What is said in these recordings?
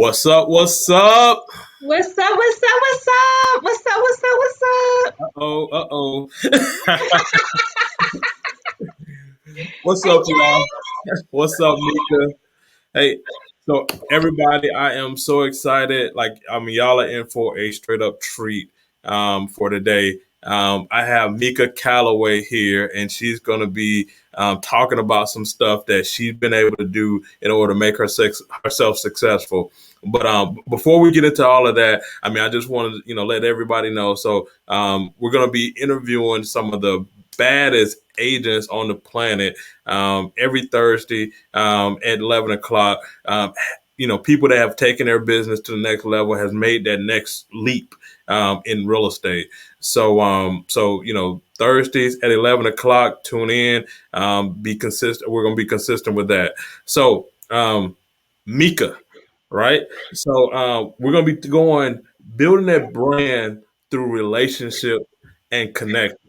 What's up? What's up? What's up? What's up? What's up? What's up? What's up? What's up? Oh. What's Hey up, Jay. y'all? What's up, Mica? Hey, so everybody, I am so excited. Y'all are in for a straight up treat for today. I have Mica Callaway here, and she's going to be talking about some stuff that she's been able to do in order to make herself successful. But before we get into all of that, I just want to let everybody know. So we're going to be interviewing some of the baddest agents on the planet every Thursday at 11 o'clock. People that have taken their business to the next level has made that next leap in real estate. So Thursdays at 11 o'clock, tune in. Be consistent. We're going to be consistent with that. So Mica, right? So we're going to be going building that brand through relationship and connections.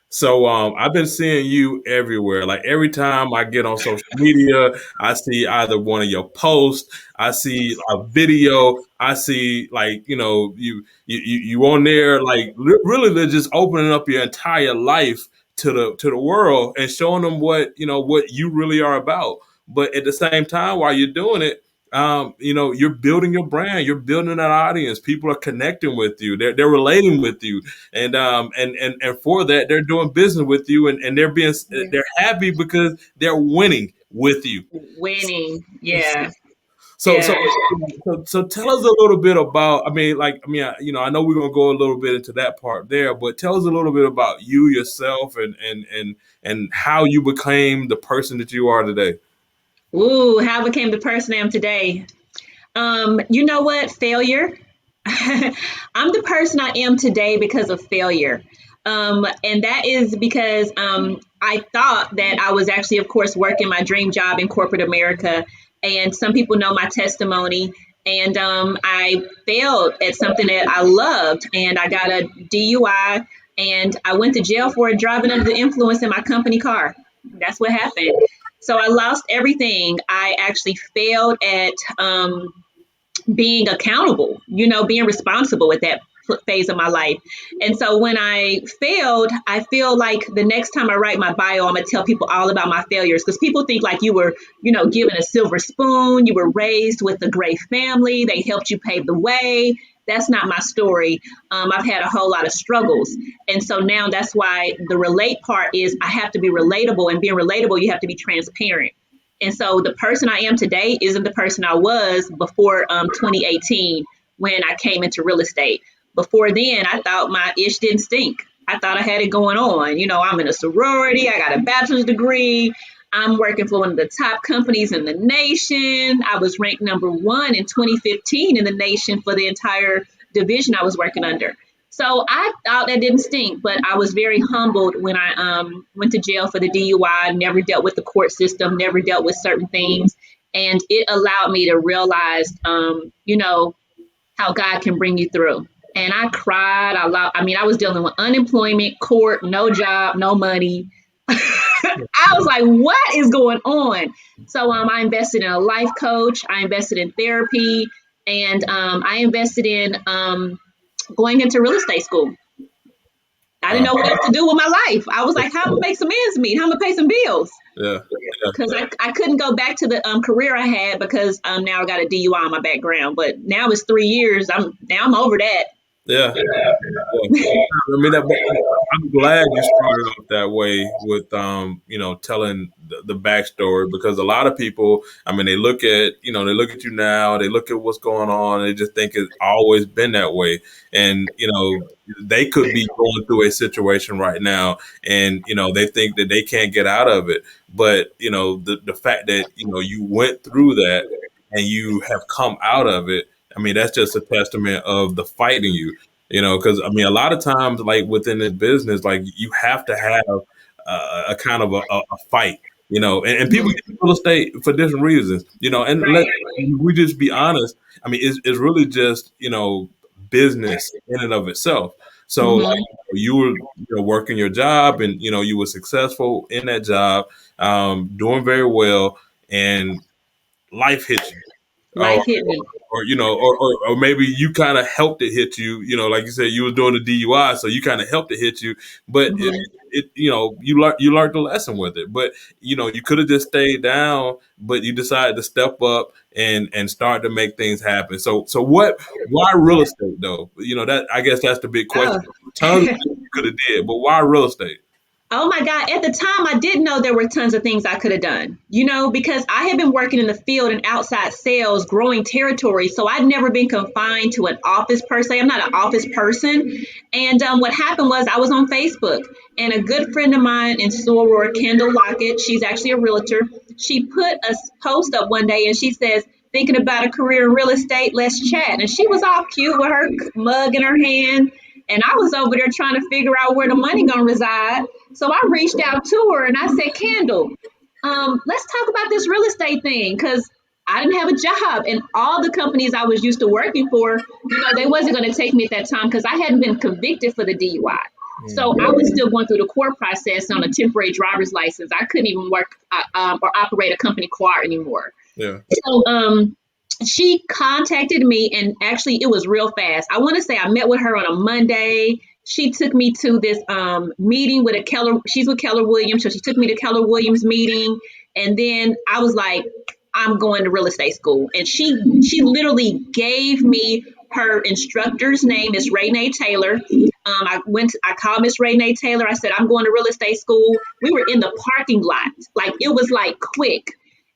So I've been seeing you everywhere. Like every time I get on social media, I see either one of your posts, I see a video, I see you on there really they're just opening up your entire life to the world and showing them what you really are about. But at the same time, while you're doing it, you're building your brand, you're building that audience. People are connecting with you, they're relating with you, and for that they're doing business with you, and they're happy because they're winning with you. Winning. Yeah. So so Yeah. so tell us a little bit about. I know we're gonna go a little bit into that part there, but tell us a little bit about you yourself and how you became the person that you are today. Ooh, how I became the person I am today. You know what? Failure. I'm the person I am today because of failure. And that is because I thought that I was actually, of course, working my dream job in corporate America. And some people know my testimony. And I failed at something that I loved, and I got a DUI, and I went to jail for driving under the influence in my company car. That's what happened. So I lost everything. I actually failed at being accountable, being responsible at that phase of my life. And so when I failed, I feel like the next time I write my bio, I'm going to tell people all about my failures, because people think like you were, given a silver spoon, you were raised with a great family, they helped you pave the way. That's not my story. I've had a whole lot of struggles. And so now that's why the relate part is I have to be relatable, and being relatable, you have to be transparent. And so the person I am today isn't the person I was before 2018 when I came into real estate. Before then, I thought my ish didn't stink. I thought I had it going on. I'm in a sorority, I got a bachelor's degree, I'm working for one of the top companies in the nation. I was ranked number one in 2015 in the nation for the entire division I was working under. So I thought that didn't stink, but I was very humbled when I went to jail for the DUI. Never dealt with the court system, never dealt with certain things, and it allowed me to realize, how God can bring you through. And I cried. I was dealing with unemployment, court, no job, no money. I was like, what is going on? So I invested in a life coach. I invested in therapy, and I invested in going into real estate school. I didn't Uh, know what else to do with my life. I was like, how am I gonna make some ends meet? How am I gonna pay some bills? yeah, Because I couldn't go back to the career I had, because now I got a DUI on my background. But now it's 3 years. I'm over that. yeah. Yeah. I'm glad you started off that way with telling the backstory, because a lot of people, they look at you now, they look at what's going on, they just think it's always been that way. And they could be going through a situation right now, and they think that they can't get out of it. But the fact that you went through that and you have come out of it, that's just a testament of the fight in you. Because a lot of times, like within this business, like you have to have a kind of a fight, and people Mhm. get into real estate for different reasons, and let Right. we just be honest. It's really just business in and of itself. So like Hmm. you were working your job, and you were successful in that job, doing very well, and life hits you. Oh, Life hit me. or or maybe you kind of helped it hit you. Like you said, you was doing the DUI, so you kind of helped it hit you. But Mhm. you learned the lesson with it. But you could have just stayed down, but you decided to step up and start to make things happen. So why real estate though? That I guess that's the big question. Oh. Tons of things you could have did, but why real estate? Oh my God. At the time, I didn't know there were tons of things I could have done, because I had been working in the field and outside sales, growing territory. So I'd never been confined to an office per se. I'm not an office person. And what happened was I was on Facebook, and a good friend of mine in Soror, Kendall Lockett, she's actually a realtor. She put a post up one day and she says, thinking about a career in real estate, let's chat. And she was all cute with her mug in her hand. And I was over there trying to figure out where the money gonna reside. So I reached out to her and I said, Kendall, let's talk about this real estate thing because I didn't have a job, and all the companies I was used to working for, they wasn't going to take me at that time because I hadn't been convicted for the DUI. So I was still going through the court process on a temporary driver's license. I couldn't even work or operate a company car anymore. Yeah. So she contacted me, and actually it was real fast. I want to say I met with her on a Monday. She took me to this meeting with a Keller. She's with Keller Williams, so she took me to Keller Williams meeting, and then I was like, I'm going to real estate school. And she literally gave me her instructor's name, Miss Renee Taylor. I called Miss Renee Taylor. I said, I'm going to real estate school. We were in the parking lot. Like it was like quick.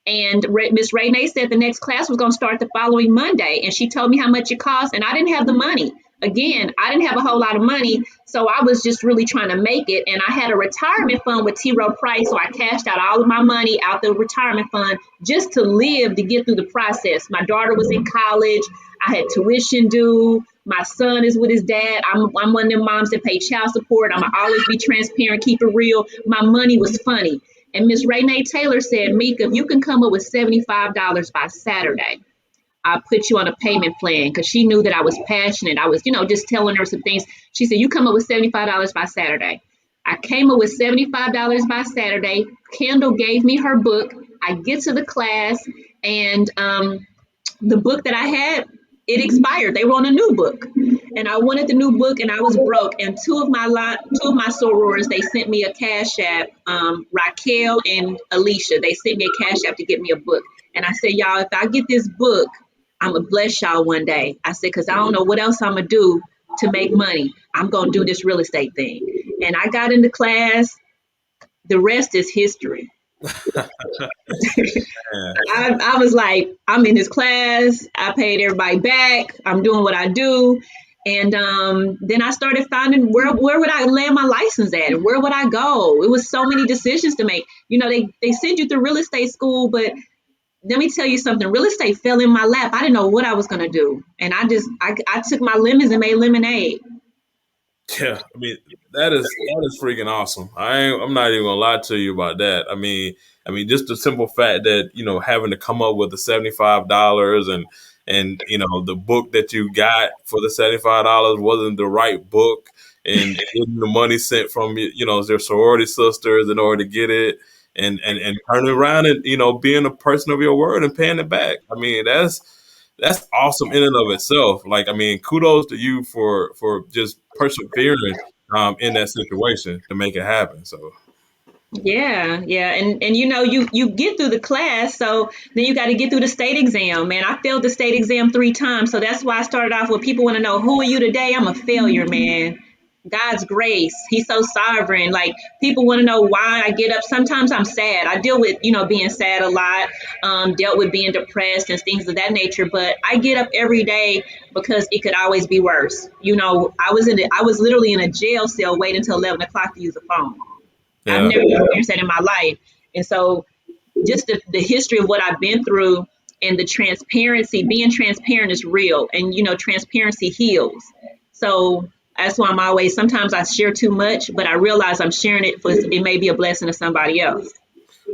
And Miss Renee said the next class was going to start the following Monday. And she told me how much it cost. And I didn't have the money. Again, I didn't have a whole lot of money. So I was just really trying to make it. And I had a retirement fund with T. Rowe Price. So I cashed out all of my money out the retirement fund just to live to get through the process. My daughter was in college. I had tuition due. My son is with his dad. I'm one of them moms that pay child support. I'm going to always be transparent, keep it real. My money was funny. And Miss Renee Taylor said, Mica, if you can come up with $75 by Saturday, I'll put you on a payment plan because she knew that I was passionate. I was, just telling her some things. She said, you come up with $75 by Saturday. I came up with $75 by Saturday. Kendall gave me her book. I get to the class, and the book that I had, it expired. They were on a new book, and I wanted the new book, and I was broke. And two of my sorors, they sent me a cash app. Raquel and Alicia, they sent me a cash app to get me a book. And I said, y'all, if I get this book, I'm gonna bless y'all one day. I said, because I don't know what else I'm gonna do to make money. I'm gonna do this real estate thing. And I got into class. The rest is history. Yeah. I was like, I'm in this class. I paid everybody back. I'm doing what I do. And then I started finding where would I land my license at and where would I go? It was so many decisions to make. They send you through real estate school, but let me tell you something. Real estate fell in my lap. I didn't know what I was going to do. And I took my lemons and made lemonade. Yeah, I mean that is freaking awesome. I'm not even gonna lie to you about that. I mean just the simple fact that having to come up with the $75 and the book that you got for the $75 wasn't the right book, and getting the money sent from their sorority sisters in order to get it, and turning around and being a person of your word and paying it back. I mean that's awesome in and of itself. Like, I mean, kudos to you for just persevering in that situation to make it happen. So Yeah, yeah, and you get through the class, so then you got to get through the state exam. Man, I failed the state exam 3 times, so that's why I started off with people want to know who are you today. I'm a failure, man. God's grace, He's so sovereign. Like people want to know why I get up. Sometimes I'm sad. I deal with being sad a lot. Dealt with being depressed and things of that nature. But I get up every day because it could always be worse. I was literally in a jail cell waiting until 11 o'clock to use a phone. I've yeah, never experienced that in my life. And so just the history of what I've been through and the transparency, being transparent is real. And, transparency heals. So that's why I'm always, sometimes I share too much, but I realize I'm sharing it for, it may be a blessing to somebody else.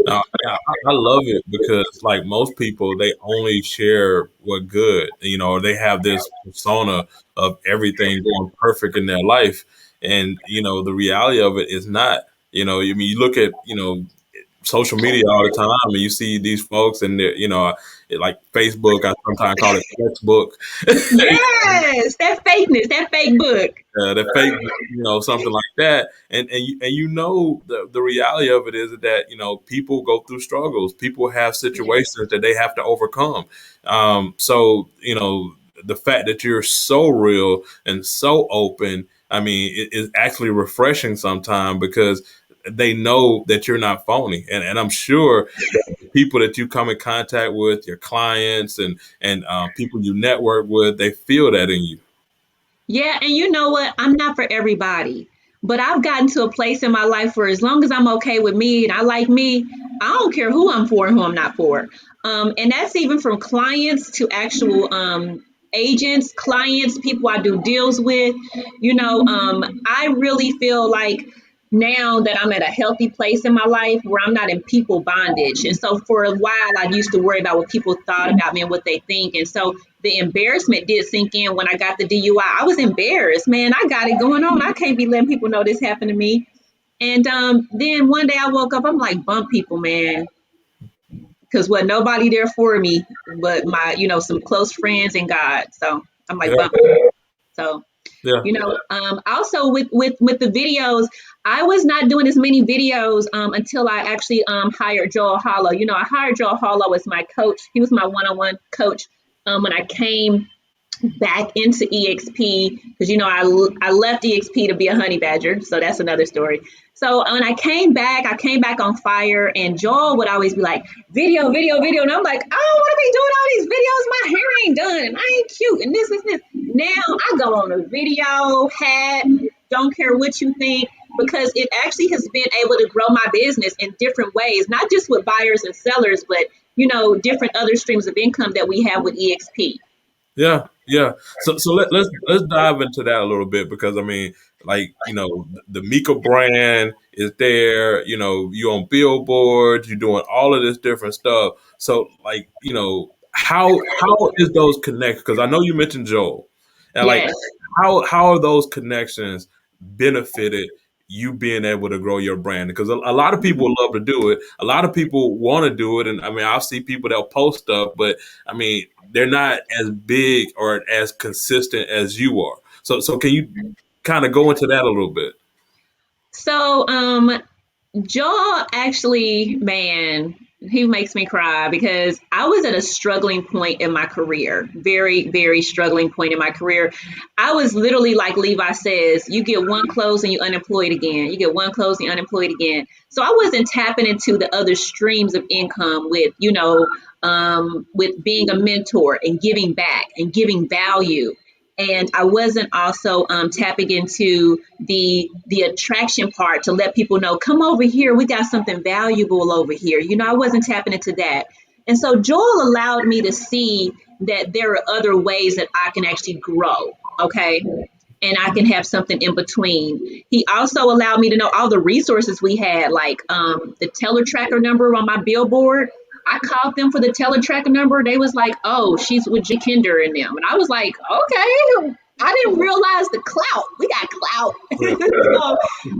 no, yeah, I love it because like most people, they only share what good. They have this persona of everything going perfect in their life, and the reality of it is not. I mean, you look at social media all the time, and you see these folks, and like Facebook, I sometimes call it Facebook. Yes, that fakeness, that fake book. The fake, something like that, and the reality of it is that people go through struggles, people have Yes. situations that they have to overcome. So the fact that you're so real and so open, I mean, it is actually refreshing sometimes because they know that you're not phony, and I'm sure the people that you come in contact with, your clients and people you network with, they feel that in you. Yeah, and you know what? I'm not for everybody, but I've gotten to a place in my life where as long as I'm okay with me and I like me, I don't care who I'm for and who I'm not for. And that's even from clients to actual agents, clients, people I do deals with. I really feel like now that I'm at a healthy place in my life where I'm not in people bondage. And so for a while, I used to worry about what people thought about me and what they think. And so the embarrassment did sink in when I got the DUI. I was embarrassed, man. I got it going on. I can't be letting people know this happened to me. And then one day I woke up, I'm like, bump people, man. Because what nobody there for me but my, some close friends and God. So I'm like, bump Yeah, people. So yeah. also with the videos, I was not doing as many videos until I actually hired Joel Hollow. I hired Joel Hollow as my coach. He was my one-on-one coach when I came back into EXP because I left EXP to be a honey badger, so that's another story. So when I came back on fire, and Joel would always be like, video, video, video, and I'm like, I don't want to be doing all these videos. My hair ain't done, and I ain't cute, and this. Now I go on a video, hat, don't care what you think, because it actually has been able to grow my business in different ways, not just with buyers and sellers, but different other streams of income that we have with EXP. Yeah, yeah. So let's dive into that a little bit because I mean, like the Mica brand is there. You on billboards, you're doing all of this different stuff. So like how is those connected? Because I know you mentioned Joel, and like Yes. how are those connections benefited you being able to grow your brand? Because a lot of people love to do it, a lot of people want to do it, and I mean I'll see people that'll post stuff, but I mean they're not as big or as consistent as you are. So can you kind of go into that a little bit? So, Joel actually, man, he makes me cry because I was at a struggling point in my career, very, very struggling point in my career. I was literally like Levi says, you get one close and you unemployed again. You get one close and you unemployed again. So I wasn't tapping into the other streams of income with being a mentor and giving back and giving value. And I wasn't also tapping into the attraction part to let people know, come over here, we got something valuable over here. I wasn't tapping into that. And so Joel allowed me to see that there are other ways that I can actually grow. Okay. And I can have something in between. He also allowed me to know all the resources we had, like the teller tracker number on my billboard. I called them for the teller tracker number. They was like, "Oh, she's with Jakinder and them," and I was like, "Okay." I didn't realize the clout. We got clout. So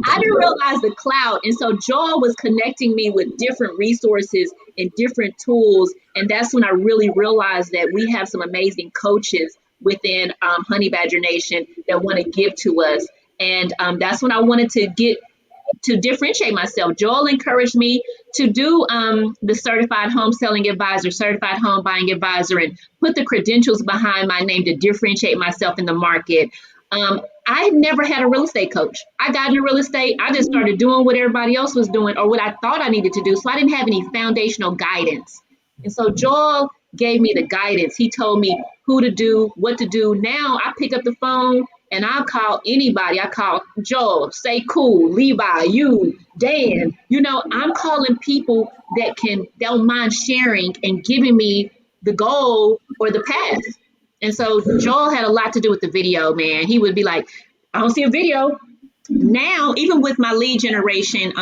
I didn't realize the clout. And so Joel was connecting me with different resources and different tools. And that's when I really realized that we have some amazing coaches within Honey Badger Nation that want to give to us. And that's when I wanted to get to differentiate myself. Joel encouraged me to do the certified home selling advisor, certified home buying advisor, and put the credentials behind my name to differentiate myself in the market. I never had a real estate coach. I got into real estate. I just started doing what everybody else was doing or what I thought I needed to do. So I didn't have any foundational guidance. And so Joel gave me the guidance. He told me who to do, what to do. Now I pick up the phone and I'll call anybody. I call Joel, say cool, Levi, you, Dan. I'm calling people that don't mind sharing and giving me the goal or the path. And so Joel had a lot to do with the video, man. He would be like, I don't see a video. Now, even with my lead generation,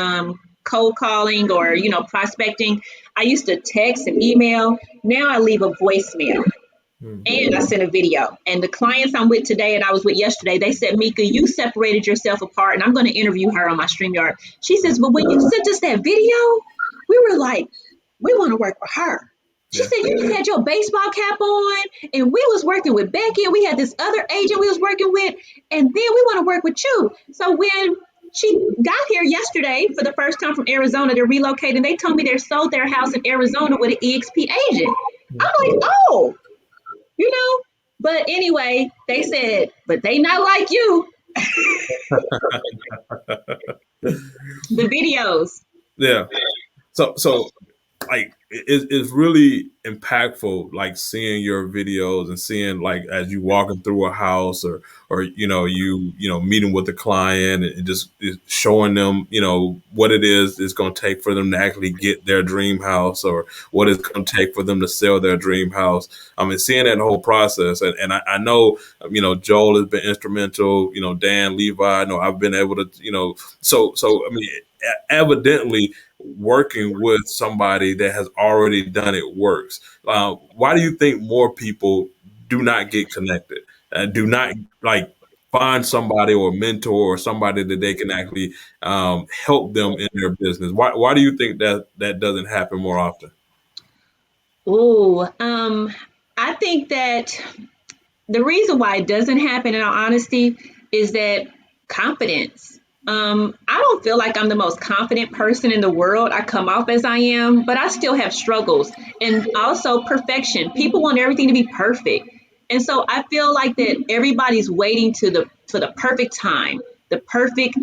cold calling or, prospecting, I used to text and email. Now I leave a voicemail. Hmm. And I sent a video. And the clients I'm with today and I was with yesterday, they said, Mica, you separated yourself apart, and I'm going to interview her on my StreamYard. She says, but when you sent us that video, We were like, we want to work for her. She Yeah. said, you just had your baseball cap on, and we was working with Becky, and we had this other agent we was working with, and then we want to work with you. So when she got here yesterday for the first time from Arizona, they're relocating. They told me they sold their house in Arizona with an EXP agent. I'm like, oh, you know. But anyway, they said, but they not like you. The videos. Yeah. So like it's really impactful, like seeing your videos and seeing like as you walking through a house, or meeting with the client and just showing them what it is it's going to take for them to actually get their dream house, or what it's going to take for them to sell their dream house. I mean, seeing that whole process, and I know Joel has been instrumental. Dan, Levi, I know I've been able to so I mean, evidently working with somebody that has already done it works. Why do you think more people do not get connected? Do not like find somebody or a mentor or somebody that they can actually help them in their business? Why do you think that doesn't happen more often? Oh, I think that the reason why it doesn't happen, in all honesty, is that confidence. I don't feel like I'm the most confident person in the world. I come off as I am, but I still have struggles, and also perfection. People want everything to be perfect. And so I feel like that everybody's waiting to the for the perfect time, the perfect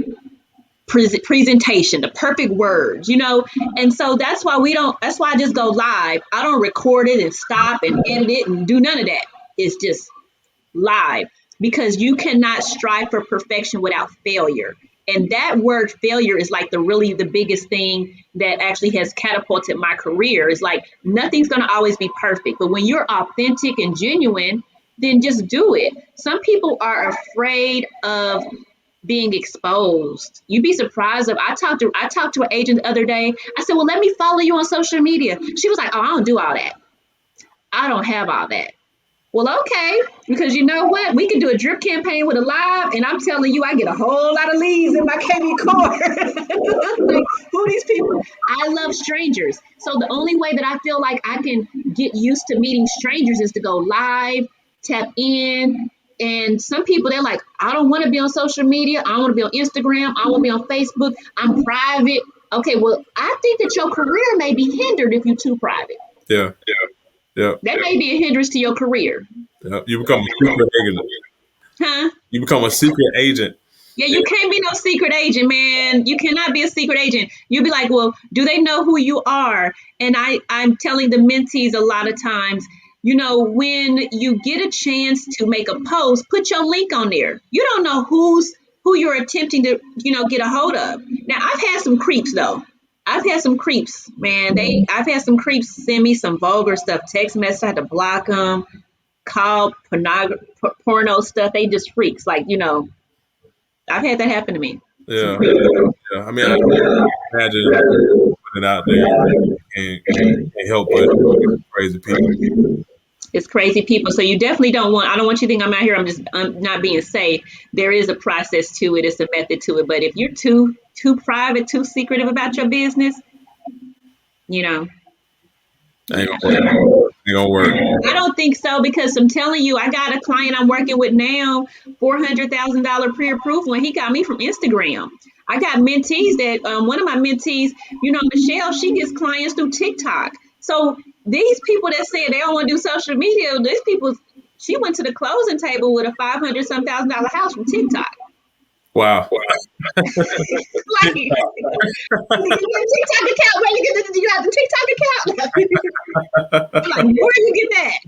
presentation, the perfect words, And so that's why that's why I just go live. I don't record it and stop and edit it and do none of that. It's just live, because you cannot strive for perfection without failure. And that word failure is like the biggest thing that actually has catapulted my career. Is like nothing's going to always be perfect, but when you're authentic and genuine, then just do it. Some people are afraid of being exposed. You'd be surprised. If I talked to an agent the other day. I said, well, let me follow you on social media. She was like, oh, I don't do all that. I don't have all that. Well, okay, because you know what? We can do a drip campaign with a live, and I'm telling you, I get a whole lot of leads in my KB core. Like, who these people? I love strangers. So the only way that I feel like I can get used to meeting strangers is to go live, tap in. And some people, they're like, I don't want to be on social media. I don't want to be on Instagram. I want to be on Facebook. I'm private. Okay, well, I think that your career may be hindered if you're too private. Yeah, yeah, That may be a hindrance to your career. yeah. You become a secret agent. Huh? You become a secret agent. Yeah, Yeah, you can't be no secret agent, man. You cannot be a secret agent. You'll be like, well, do they know who you are? And I'm telling the mentees a lot of times, when you get a chance to make a post, put your link on there. You don't know who you're attempting to, get a hold of. Now, I've had some creeps though. I've had some creeps, man. I've had some creeps send me some vulgar stuff, text message. I had to block them, call porno stuff. They just freaks, like, I've had that happen to me. Some yeah, creeps. yeah. I mean, I imagine putting it out there. Can't help but crazy people. It's crazy people. So you definitely I don't want you to think I'm out here, I'm not being safe. There is a process to it. It's a method to it. But if you're too private, too secretive about your business, you know, Ain't yeah. gonna work. Ain't gonna work. I don't think so, because I'm telling you, I got a client I'm working with now, $400,000 pre-approval, and he got me from Instagram. I got mentees that one of my mentees, Michelle, she gets clients through TikTok. So these people that say they don't want to do social media, these people, she went to the closing table with a 500 some $1,000 house from TikTok. Wow. Like, you get a TikTok account, where you got the TikTok account. I'm like, where you get that?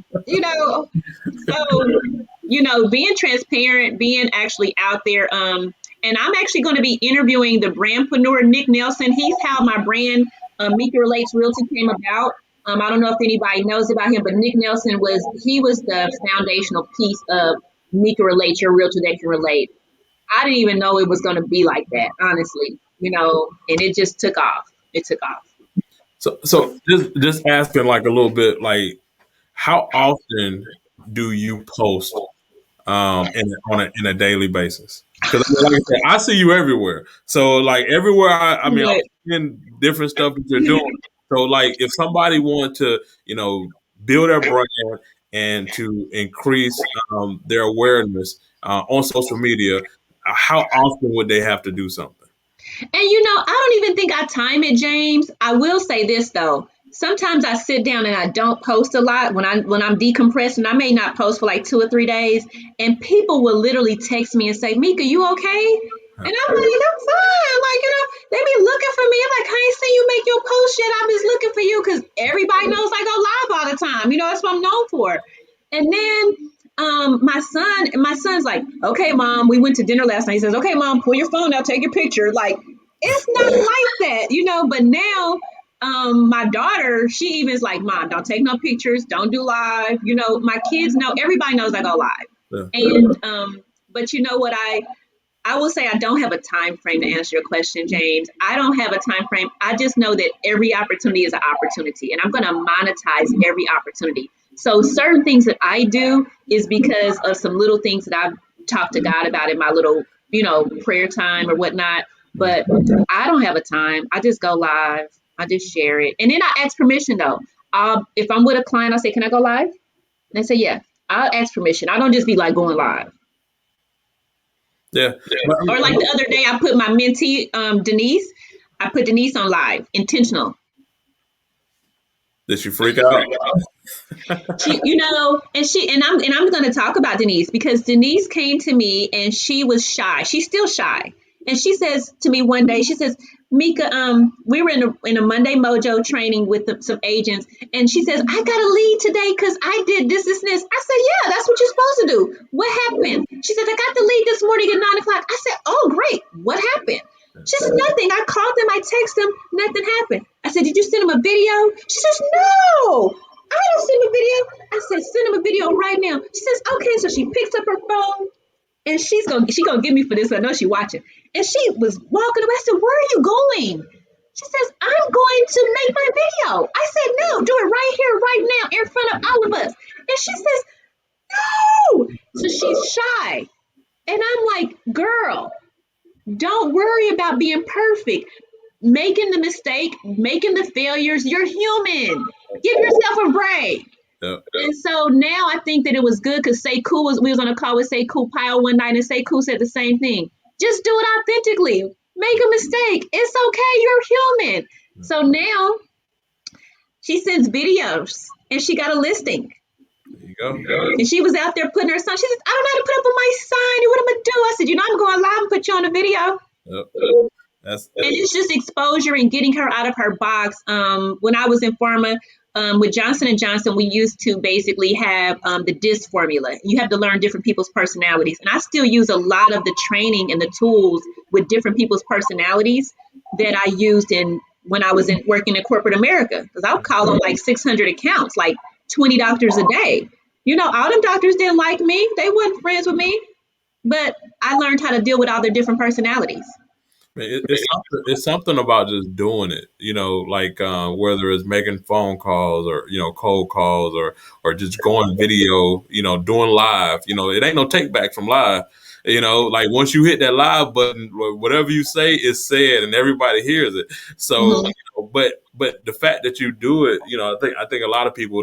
So, being transparent, being actually out there. And I'm actually going to be interviewing the brandpreneur, Nick Nelson. He's how my brand, Mica Relates Realty, came about. I don't know if anybody knows about him, but Nick Nelson was the foundational piece of Mica Relates, your realtor that can relate. I didn't even know it was going to be like that, honestly, and it just took off. It took off. So just asking like a little bit, like how often do you post in a daily basis? Because like I said, I see you everywhere. So like everywhere, I mean, I'm But seeing different stuff that you're doing. So, like, if somebody wanted to, build their brand and to increase their awareness on social media, how often would they have to do something? And I don't even think I time it, James. I will say this though. Sometimes I sit down and I don't post a lot when I'm decompressing. I may not post for like 2 or 3 days, and people will literally text me and say, "Mika, you okay?" And I'm like, "I'm fine." Like they be looking for me. I'm like, "I ain't seen you make your post yet. I'm just looking for you because everybody knows I go live all the time. That's what I'm known for." And then my son's like, "Okay, mom, we went to dinner last night." He says, "Okay, mom, pull your phone out, take your picture." Like it's not like that. But now, my daughter, she even is like, "Mom, don't take no pictures, don't do live." My kids know, everybody knows I go live. Yeah. And but you know what, I will say I don't have a time frame to answer your question, James. I don't have a time frame. I just know that every opportunity is an opportunity, and I'm going to monetize every opportunity. So certain things that I do is because of some little things that I've talked to God about in my little, prayer time or whatnot. But I don't have a time. I just go live. I just share it, and then I ask permission though. If I'm with a client, I say, "Can I go live?" And they say, "Yeah." I'll ask permission. I don't just be like going live. Yeah. Or like the other day, I put my mentee, Denise. I put Denise on live, intentional. Did you freak out? And I'm going to talk about Denise because Denise came to me and she was shy. She's still shy, and she says to me one day, she says, "Mika, we were in a Monday Mojo training with some agents, and she says, I got a lead today because I did this. I said, yeah, that's what you're supposed to do. What happened? She said, I got the lead this morning at 9 o'clock. I said, oh, great. What happened? She says, nothing. I called them. I texted them. Nothing happened. I said, did you send them a video? She says, no. I don't send a video. I said, send him a video right now. She says, okay. So she picks up her phone and she gonna get me for this. I know she watching. And she was walking away. I said, where are you going? She says, I'm going to make my video. I said, no, do it right here, right now, in front of all of us. And she says, no. So she's shy. And I'm like, girl, don't worry about being perfect. Making the mistake, making the failures, you're human. Give yourself a break. Yeah. And so now I think that it was good because we was on a call with Say Cool Pile one night, and Say Cool said the same thing. Just do it authentically. Make a mistake. It's okay. You're human. So now she sends videos and she got a listing. There you go. And she was out there putting her sign. She says, I don't know how to put up my sign. What am I gonna do? I said, I'm going live and put you on a video. Yep. And it's just exposure and getting her out of her box. When I was in pharma with Johnson and Johnson, we used to basically have the DISC formula. You have to learn different people's personalities, and I still use a lot of the training and the tools with different people's personalities that I used in when I was working in corporate America. Because I would call on like 600 accounts, like 20 doctors a day. All them doctors didn't like me; they weren't friends with me. But I learned how to deal with all their different personalities. It's something about just doing it, like whether it's making phone calls or cold calls or just going video, doing live. It ain't no take back from live. Like once you hit that live button, whatever you say is said, and everybody hears it. So, Mhm. but the fact that you do it, I think a lot of people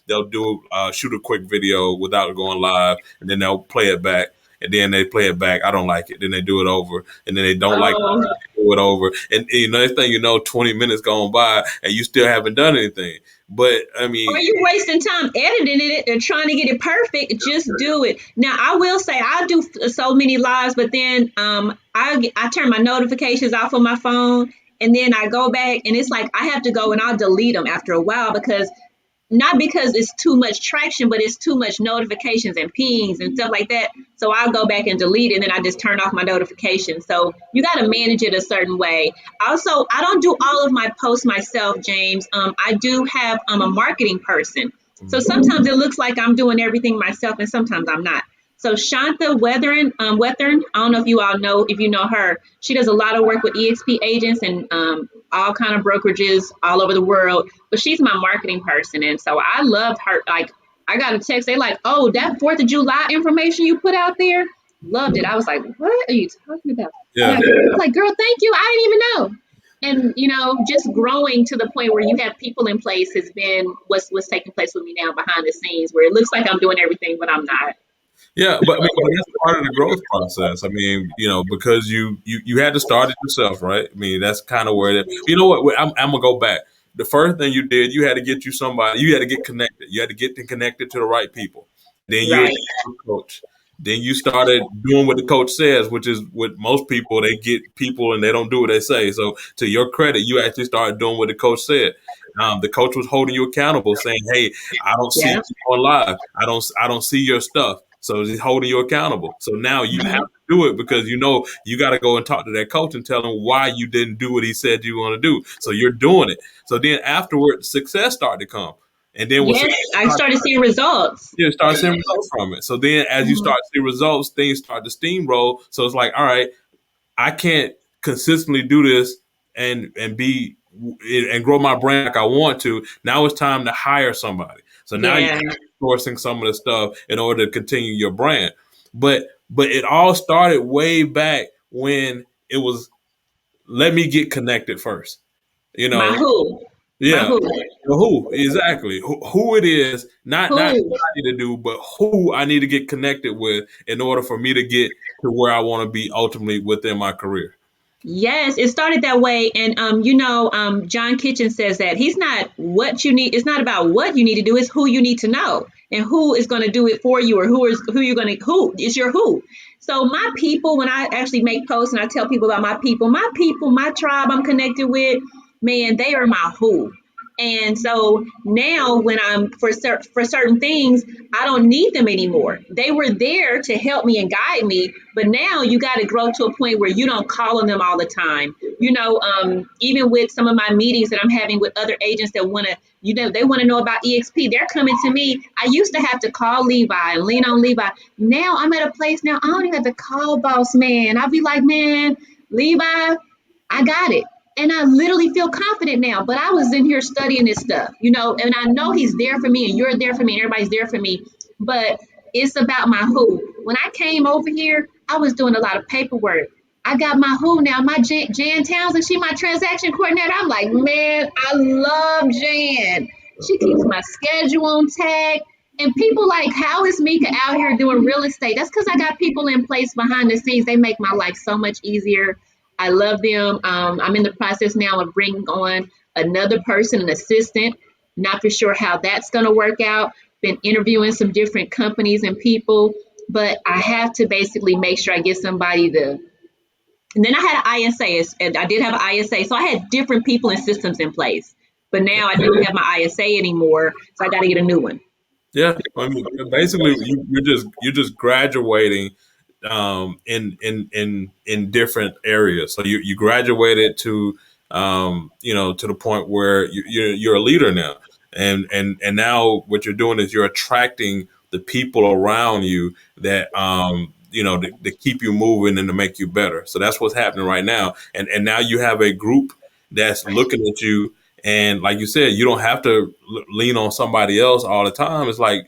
they'll do shoot a quick video without going live, and then they'll play it back. And then they play it back. I don't like it. Then they do it over, and then they don't like Oh, do it over. And next thing 20 minutes gone by and you still haven't done anything. But I or mean, you wasting time editing it and trying to get it perfect. Just do it. Now, I will say I do so many lives, but then I turn my notifications off on my phone, and then I go back, and it's like I have to go and I'll delete them after a while because not because it's too much traction, but it's too much notifications and pings and stuff like that. So I'll go back and delete it, and then I just turn off my notifications. So you got to manage it a certain way. Also, I don't do all of my posts myself, James. I do have a marketing person. So sometimes it looks like I'm doing everything myself, and sometimes I'm not. So Shanta Weathern, I don't know if you all know, if you know her, she does a lot of work with EXP agents and all kind of brokerages all over the world. But she's my marketing person, and so I love her. Like I got a text, they like, oh, that 4th of July information you put out there, loved it. I was like, what are you talking about? yeah, Yeah, I was like, girl, thank you. I didn't even know. And just growing to the point where you have people in place has been what's taking place with me now behind the scenes, where it looks like I'm doing everything, but I'm not. Yeah, but I mean, but that's part of the growth process. I mean, because you had to start it yourself, right? I mean, that's kind of where you know what? I'm gonna go back. The first thing you did, you had to get you somebody. You had to get connected. You had to get them connected to the right people. Then you Right. a coach. Then you started doing what the coach says, which is what most people they get people and they don't do what they say. So to your credit, you actually started doing what the coach said. The coach was holding you accountable, saying, "Hey, I don't see Yeah. you on live. I don't see your stuff." So he's holding you accountable. So now you have Mhm. to do it because you got to go and talk to that coach and tell him why you didn't do what he said you want to do. So you're doing it. So then afterward, success started to come, and then when Yes, success I started seeing results. you start seeing results from it. So then, as you Mhm. start seeing results, things start to steamroll. So it's like, all right, I can't consistently do this and be and grow my brand like I want to. Now it's time to hire somebody. So now you're Yeah. sourcing some of the stuff in order to continue your brand. But it all started way back when it was let me get connected first. You My know, who? My yeah. who? Who exactly? Who it is? Not Who? what I need to do, but who I need to get connected with in order for me to get to where I want to be ultimately within my career. Yes, it started that way. And John Kitchen says that he's not what you need, it's not about what you need to do, it's who you need to know and who is going to do it for you, or who you're going to who is your who. So my people, when I actually make posts and I tell people about my people, my tribe I'm connected with, man, they are my who. And so now when I'm for certain things, I don't need them anymore. They were there to help me and guide me, but now you got to grow to a point where you don't call on them all the time. Even with some of my meetings that I'm having with other agents that want to, they want to know about EXP. They're coming to me. I used to have to call Levi and lean on Levi. Now I'm at a place now I don't even have to call boss man. I'll be like, man, Levi, I got it. And I literally feel confident now. But I was in here studying this stuff, and I know he's there for me and you're there for me and everybody's there for me. But it's about my who. When I came over here, I was doing a lot of paperwork. I got my who now. My Jan Townsend, she my transaction coordinator. I'm like, man, I love Jan. She keeps my schedule on tag. And people like, how is Mica out here doing real estate? That's because I got people in place behind the scenes. They make my life so much easier. I love them. I'm in the process now of bringing on another person, an assistant. Not for sure how that's going to work out. Been interviewing some different companies and people, but I have to basically make sure I get somebody to. And then I had an ISA, and I did have an ISA, so I had different people and systems in place. But now I don't have my ISA anymore, so I got to get a new one. Yeah, I mean, basically, you're just graduating in different areas. So you graduated to the point where you're a leader now, and now what you're doing is you're attracting the people around you that to keep you moving and to make you better. So that's what's happening right now, and now you have a group that's looking at you. And like you said, you don't have to lean on somebody else all the time. It's like,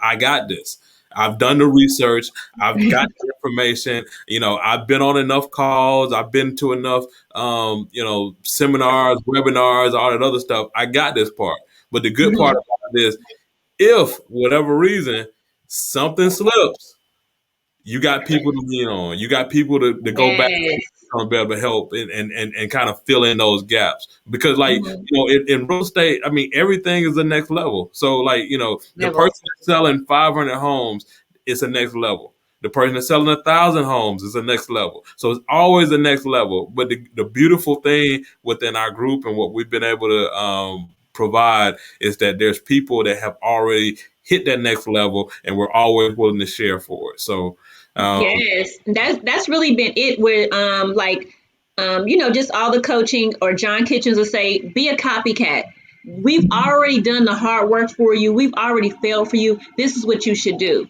I got this. I've done the research. I've got the information. I've been on enough calls. I've been to enough, seminars, webinars, all that other stuff. I got this part. But the good part Mhm. about it is, if whatever reason something slips, you got people to lean on. You got people to go back Yes. to be able to help and kind of fill in those gaps. Because like, Mhm. in real estate, I mean, everything is the next level. So like, the person Level. that's selling 500 homes is the next level. The person that's selling 1,000 homes is the next level. So it's always the next level. But the beautiful thing within our group and what we've been able to provide is that there's people that have already hit that next level, and we're always willing to share for it. So um, Yes, that's really been it. Where just all the coaching, or John Kitchens will say, be a copycat. We've already done the hard work for you. We've already failed for you. This is what you should do.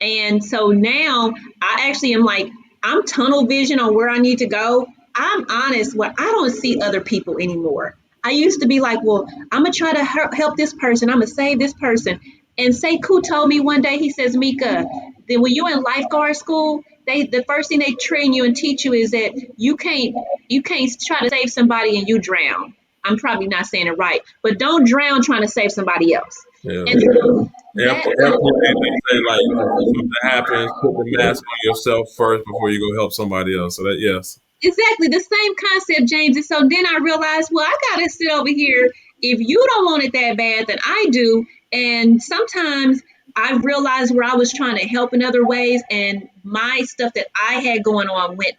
And so now I actually am like, I'm tunnel vision on where I need to go. I'm honest, where I don't see other people anymore. I used to be like, well, I'm gonna try to help this person. I'm gonna save this person. And Sekou told me one day, he says, Mika, then when you're in lifeguard school, the first thing they train you and teach you is that you can't you can't try to save somebody and you drown. I'm probably not saying it right, but don't drown trying to save somebody else. Yeah. And so that Airport agents say like if something happens, put the mask on yourself first before you go help somebody else. So that yes. exactly the same concept, James. And so then I realized, well, I gotta sit over here. If you don't want it that bad, then I do. And sometimes I realized where I was trying to help in other ways, and my stuff that I had going on when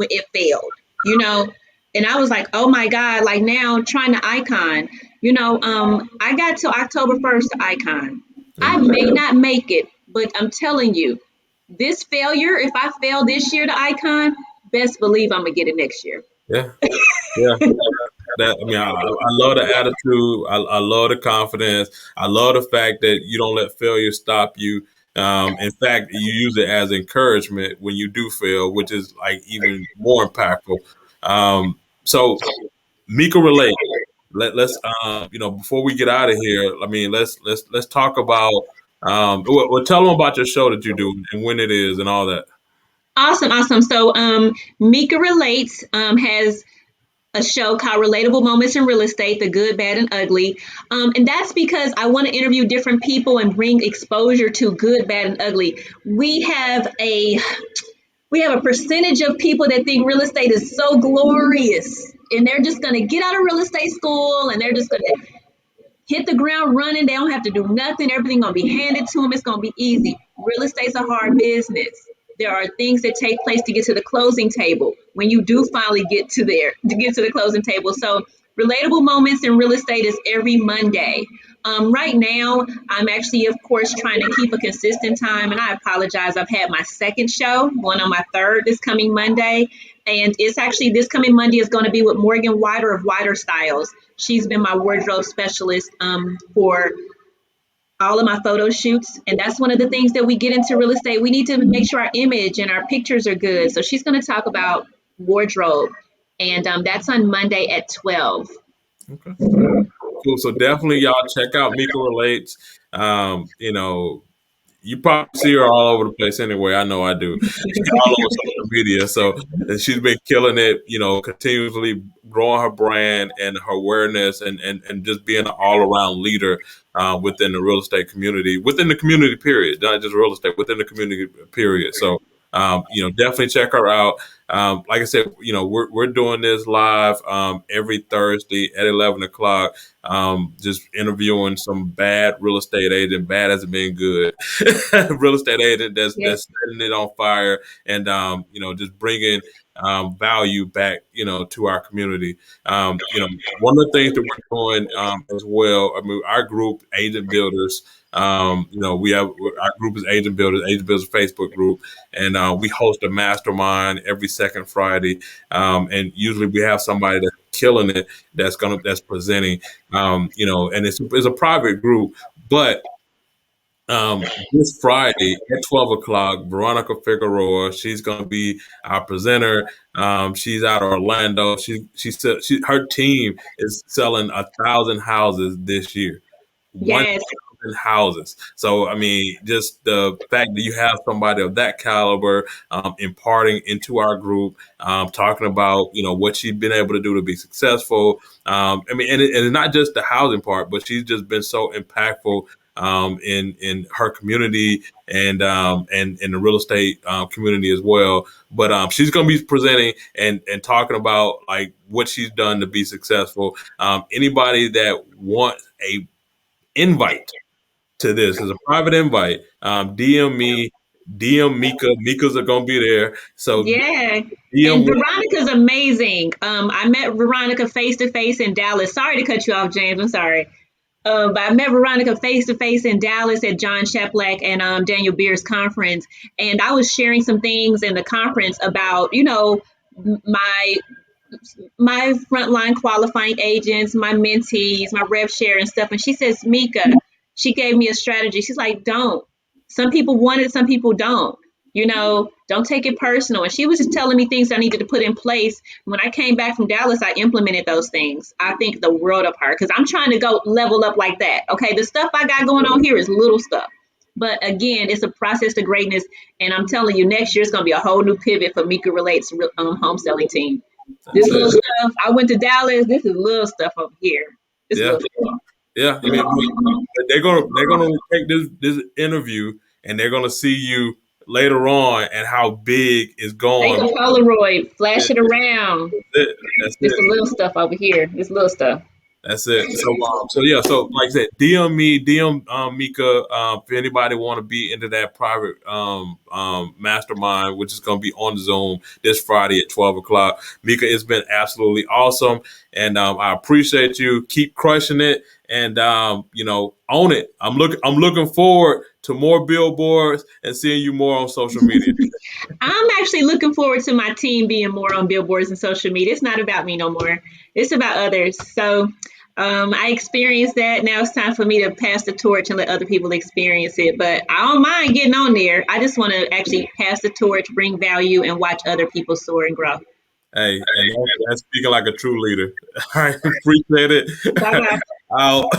it failed, you know. And I was like, oh my God, like now trying to icon, I got till October 1st to icon. Yeah. I may not make it, but I'm telling you, this failure, if I fail this year to icon, best believe I'm gonna get it next year. Yeah. Yeah. That I mean, I love the attitude. I love the confidence. I love the fact that you don't let failure stop you. In fact, you use it as encouragement when you do fail, which is like even more impactful. So Mika relate. Let's before we get out of here, I mean let's talk about tell them about your show that you do and when it is and all that. Awesome, awesome. So Mika Relates has a show called Relatable Moments in Real Estate, the good, bad, and ugly. And that's because I want to interview different people and bring exposure to good, bad, and ugly. We have a percentage of people that think real estate is so glorious, and they're just going to get out of real estate school and they're just going to hit the ground running. They don't have to do nothing. Everything gonna be handed to them. It's gonna be easy. Real estate's a hard business. There are things that take place to get to the closing table when you do finally get to the closing table. So relatable moments in real estate is every Monday. Right now, I'm actually, of course, trying to keep a consistent time, and I apologize. I've had my second show, going on my third this coming Monday, and it's actually this coming Monday is going to be with Morgan Wider of Wider Styles. She's been my wardrobe specialist for all of my photo shoots. And that's one of the things that we get into real estate. We need to make sure our image and our pictures are good. So she's going to talk about wardrobe. And that's on Monday at 12. Okay. Cool. So definitely y'all check out Mika Relates. You know, you probably see her all over the place anyway. I know I do. All over social media. So and she's been killing it, continuously growing her brand and her awareness and just being an all around leader within the real estate community, within the community period, not just real estate, within the community period. So definitely check her out. Like I said, we're doing this live every Thursday at 11 o'clock. Just interviewing some bad real estate agent, bad as it being good, real estate agent that's setting it on fire, and just bringing value back, to our community. One of the things that we're doing as well. I mean, our group, Agent Builders. We have our group is Agent Builders Facebook group, and we host a mastermind every second Friday. And usually we have somebody that's killing it that's presenting. And it's a private group, but this Friday at 12 o'clock, Veronica Figueroa, she's going to be our presenter. She's out of Orlando. She said her team is selling 1,000 houses this year. One Yes. houses. So, I mean, just the fact that you have somebody of that caliber imparting into our group, talking about, what she's been able to do to be successful. I mean, and it's not just the housing part, but she's just been so impactful in her community and in the real estate community as well. But she's going to be presenting and talking about like what she's done to be successful. Anybody that wants a invite to this is a private invite. DM me, DM Mika. Mika's are gonna be there. So Yeah. And DM. Veronica's amazing. I met Veronica face to face in Dallas. Sorry to cut you off, James. I'm sorry. But I met Veronica face to face in Dallas at John Sheplack and Daniel Beers conference, and I was sharing some things in the conference about, my my frontline qualifying agents, my mentees, my rev share and stuff. And she says, Mika, she gave me a strategy. She's like, don't. Some people want it, some people don't. Don't take it personal. And she was just telling me things I needed to put in place. When I came back from Dallas, I implemented those things. I think the world of her because I'm trying to go level up like that. Okay, the stuff I got going on here is little stuff. But again, it's a process to greatness. And I'm telling you, next year it's going to be a whole new pivot for Mika Relates home selling team. This That's little it. stuff. I went to Dallas. This is little stuff over here. This Yeah, little stuff. yeah. I mean, but they're gonna take this interview and they're gonna see you later on and how big is Take going. a Polaroid, Yeah, flash it around. that's it. That's This it. the little stuff over here. This little stuff. That's it. So yeah. So like I said, DM me, DM Mika. If anybody want to be into that private mastermind, which is going to be on Zoom this Friday at 12 o'clock. Mika, it's been absolutely awesome, and I appreciate you. Keep crushing it, and own it. I'm looking forward to more billboards and seeing you more on social media. I'm actually looking forward to my team being more on billboards and social media. It's not about me no more. It's about others. So I experienced that. Now it's time for me to pass the torch and let other people experience it. But I don't mind getting on there. I just want to actually pass the torch, bring value, and watch other people soar and grow. Hey, and that's speaking like a true leader. I appreciate it. Bye bye. I'll